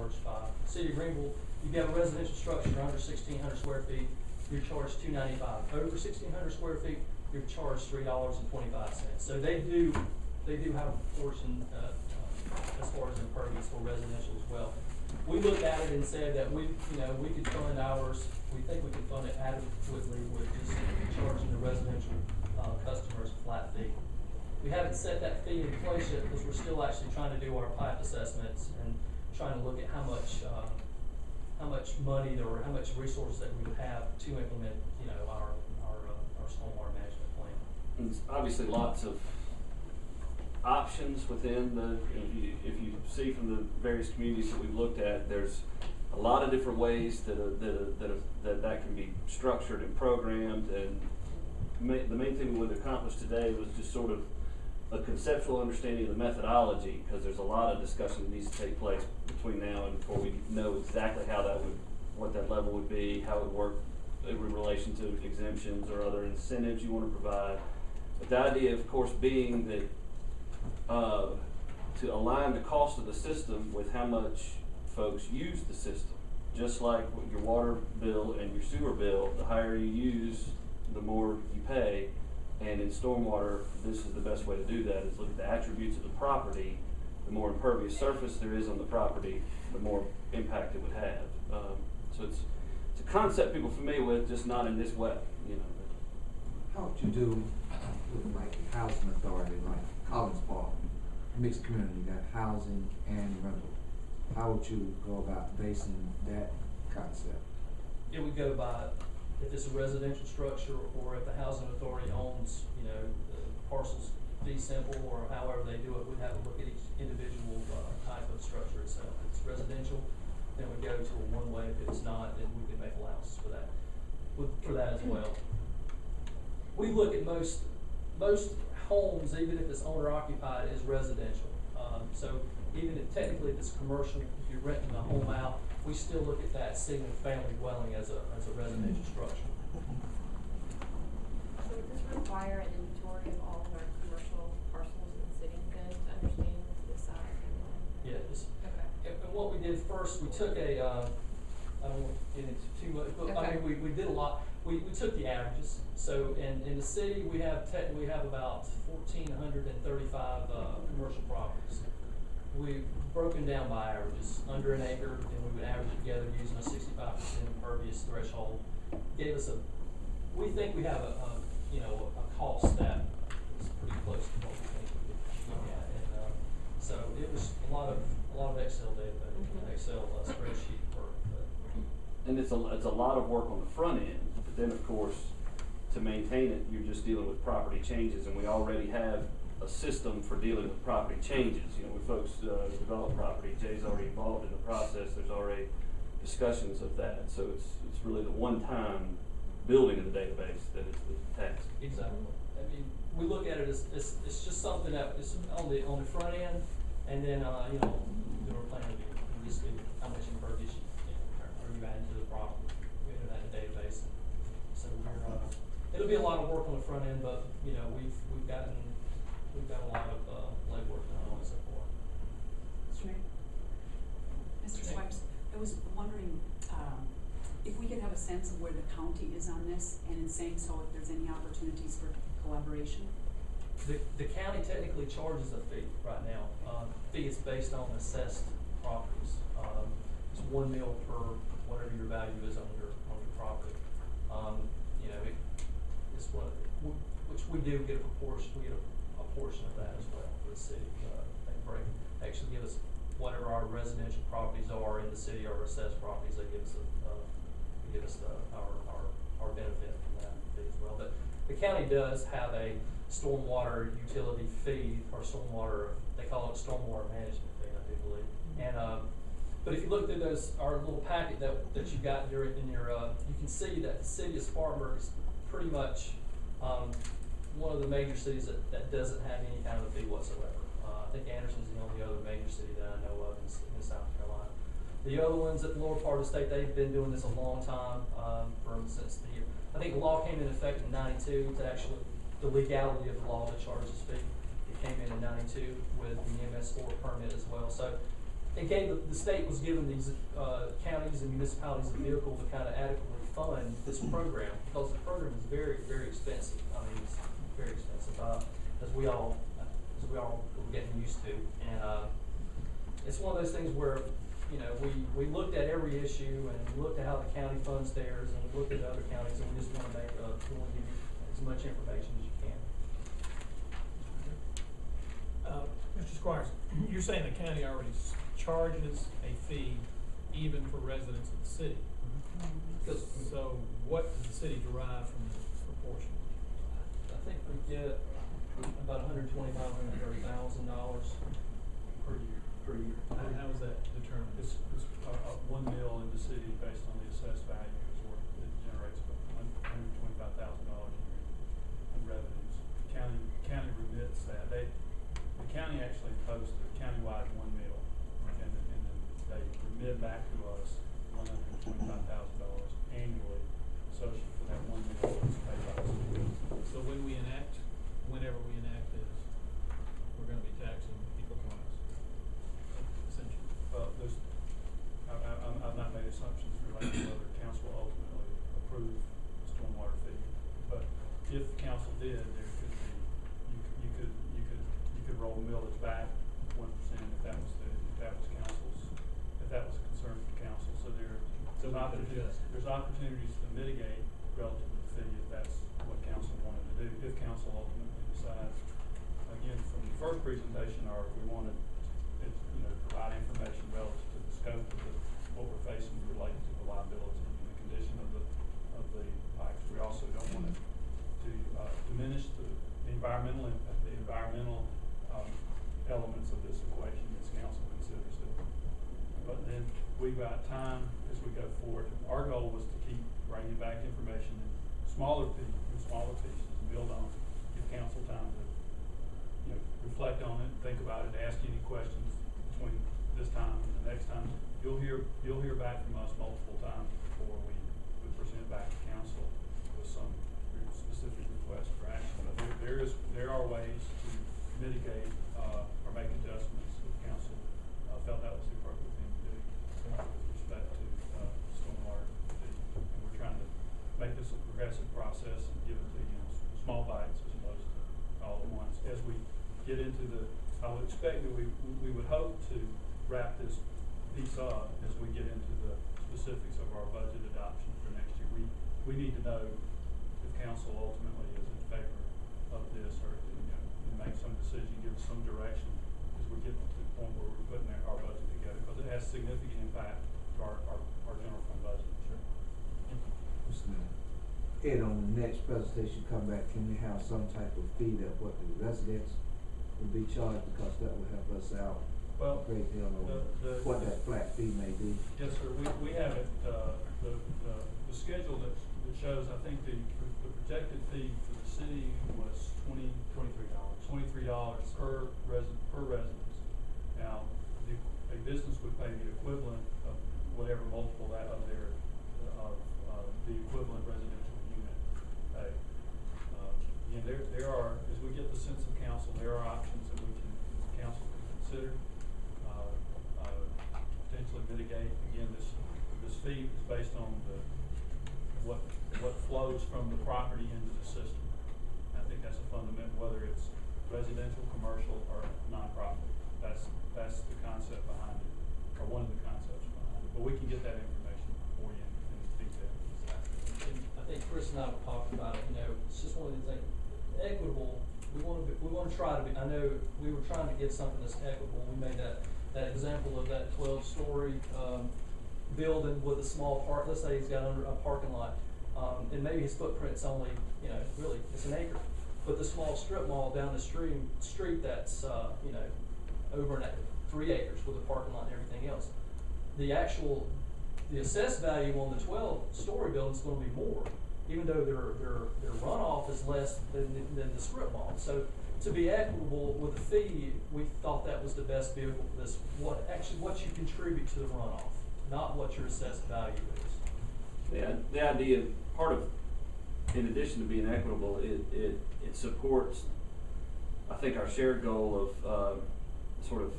charged $5. City of Greenville, if you have a residential structure under 1,600 square feet, you're charged $2.95. Over 1,600 square feet, you're charged $3.25. So they do have a portion as far as impervious for residential as well. We looked at it and said that we could fund ours. We think we could fund it adequately with just charging the residential customers a flat fee. We haven't set that fee in place yet because we're still actually trying to do our pipe assessments and trying to look at how much money or how much resources that we would have to implement, our stormwater management plan. And there's obviously lots of options within the, if you see from the various communities that we've looked at, there's a lot of different ways that can be structured and programmed. And the main thing we wanted to accomplish today was just sort of a conceptual understanding of the methodology, because there's a lot of discussion that needs to take place between now and before we know exactly what that level would be, how it would work in relation to exemptions or other incentives you want to provide. But the idea, of course, being that to align the cost of the system with how much folks use the system. Just like with your water bill and your sewer bill, the higher you use, the more you pay. And in stormwater, this is the best way to do that, is look at the attributes of the property. The more impervious surface there is on the property, the more impact it would have. So it's a concept people are familiar with, just not in this way. How would you do with like the housing authority, like Collins Park, mixed community, you got housing and rental? How would you go about basing that concept? It would go by if it's a residential structure or if the housing authority owns, the parcels fee simple or however they do it, we'd have to look at each individual type of structure itself. If it's residential, then we go to a one-way. If it's not, then we can make allowances for that as well. We look at most homes, even if it's owner occupied, is residential. So even if technically if it's commercial, if you're renting the home out, we still look at that single family dwelling as a residential structure. So would this require an inventory of all of our commercial parcels in the city then to understand the size and everything? Yes. Okay. And what we did first, we took I don't want to get into too much, but okay. I mean, we did a lot. We took the averages. So in the city, we have about 1,435 commercial properties. We've broken down by averages, under an acre, and we would average it together using a 65% impervious threshold. Gave us we think we have a cost that is pretty close to what we think we could look at. And so it was a lot of Excel data, Excel spreadsheet work. And it's a lot of work on the front end, but then of course, to maintain it, you're just dealing with property changes, and we already have a system for dealing with property changes. When folks develop property, Jay's already involved in the process. There's already discussions of that. So it's really the one-time building of the database that is the task. Exactly. I mean, we look at it as it's just something that is on the front end, and then doing a plan review. Just how much impervious are you adding to the property? We enter that in the database. So it'll be a lot of work on the front end, but we've got a lot of legwork done on it so far. Mr. Swipes, I was wondering if we could have a sense of where the county is on this, and in saying so, if there's any opportunities for collaboration. The county technically charges a fee right now. Fee is based on assessed properties. It's $1 mil per whatever your value is on your property. It's which we do get a proportion. We get a portion of that as well for the city. They actually give us whatever our residential properties are in the city, our assessed properties. They give us our benefit from that fee as well. But the county does have a stormwater utility fee, or stormwater. They call it stormwater management fee, I do believe. And but if you look through our little packet that you got in your, you can see that the city of Spartanburg is pretty much one of the major cities that doesn't have any kind of a fee whatsoever. I think Anderson's the only other major city that I know of in South Carolina. The other ones at the lower part of the state, they've been doing this a long time, since I think the law came into effect in '92 to actually, the legality of the law to charge this fee. It came in '92 with the MS4 permit as well. So it gave, the state was giving these, counties and municipalities a vehicle to kind of adequately fund this program, because the program is very, very expensive. I mean, it's very expensive, as we all are getting used to. And, it's one of those things where, you know, we looked at every issue, and we looked at how the county funds theirs, and we looked at the other counties, and we just want to make, we want to give you as much information as you can. Mr. Squires, you're saying the county already charges a fee even for residents of the city. So what does the city derive from this proportion? I think we get about $125,000, $130,000 Per year. per year. How is that determined? It's 1 mil in the city based on the assessed value is what it generates about $125,000 a year in revenues. County remits that. The county actually imposed a countywide 1 mil, and then they remit back to us $125,000 annually associated with that 1 mil that's paid by the city. So whenever we enact this, we're gonna be taxing people twice, essentially. I've not made assumptions related to whether council will ultimately approve the stormwater fee, but if council did, there could be, you could roll the millage back 1% if that was a concern for council. So there's opportunities to mitigate relative to the fee if that's what council wanted to do. If council ultimately decides, again, from the first presentation, we wanted to, provide information relative to the scope of what we're facing related to the liability and the condition of the pipes. We also don't want to diminish the environmental impact, the environmental elements of this equation as council considers it. But then we've got time as we go forward. Our goal was to keep bringing back information in smaller pieces, and build on it. Give council time to, reflect on it, think about it, ask any questions between this time and the next time. You'll hear back from us multiple times before we present back to council with some specific requests for action. But there are ways to mitigate or make adjustments if council felt that was the appropriate thing to do with respect to stormwater fee. And we're trying to make this a progressive process and give it to small bites as opposed to all at once. As we get into I would expect that we would hope to wrap this piece up as we get into the specifics of our budget adoption for next year. We need to know if council ultimately is in favor of this or to make some decision, give us some direction as we get to the point where we're putting our budget together, because it has significant impact to our general fund budget. Sure. Ed, on the next presentation, come back, can we have some type of fee that what the residents will be charged, because that will help us out a great deal on what that flat fee may be. Yes, sir. We have it, the schedule that shows, I think the projected fee for the city was $23 per residence. Now, a business would pay the equivalent of whatever multiple that of their, the equivalent residential unit pay. Again, there are, as we get the sense of council, there are options that council can consider, potentially mitigate. Again, this fee is based on what flows from the property into the system. I think that's a fundamental, whether it's residential, commercial, or nonprofit. That's the concept behind it, or one of the concepts behind it. But we can get that information for you in detail. And I think Chris and I have talked about it, it's just one of these things, equitable, we want to try to be, I know we were trying to get something that's equitable. We made that example of that 12-story building with a small park, let's say he's got under a parking lot, and maybe his footprint's only, really, it's an acre. But the small strip mall down the street that's, over 3 acres with a parking lot and everything else. The assessed value on the 12-story building is going to be more, even though their runoff is less than the strip mall. So to be equitable with the fee, we thought that was the best vehicle for this. What you contribute to the runoff, not what your assessed value is. Yeah, the idea, in addition to being equitable, it supports, I think, our shared goal of sort of